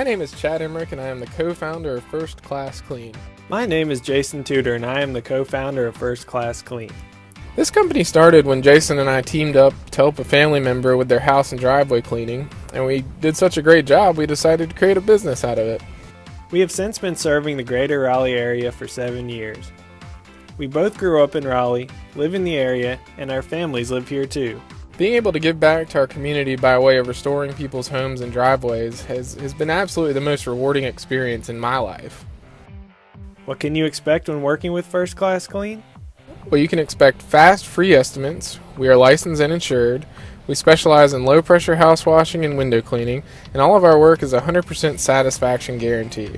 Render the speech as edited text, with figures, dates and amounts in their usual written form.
My name is Chad Emmerich, and I am the co-founder of First Class Clean. My name is Jason Tudor, and I am the co-founder of First Class Clean. This company started when Jason and I teamed up to help a family member with their house and driveway cleaning, and we did such a great job we decided to create a business out of it. We have since been serving the greater Raleigh area for 7 years. We both grew up in Raleigh, live in the area, and our families live here too. Being able to give back to our community by way of restoring people's homes and driveways has been absolutely the most rewarding experience in my life. What can you expect when working with First Class Clean? Well, you can expect fast, free estimates. We are licensed and insured. We specialize in low-pressure house washing and window cleaning, and all of our work is 100% satisfaction guarantee.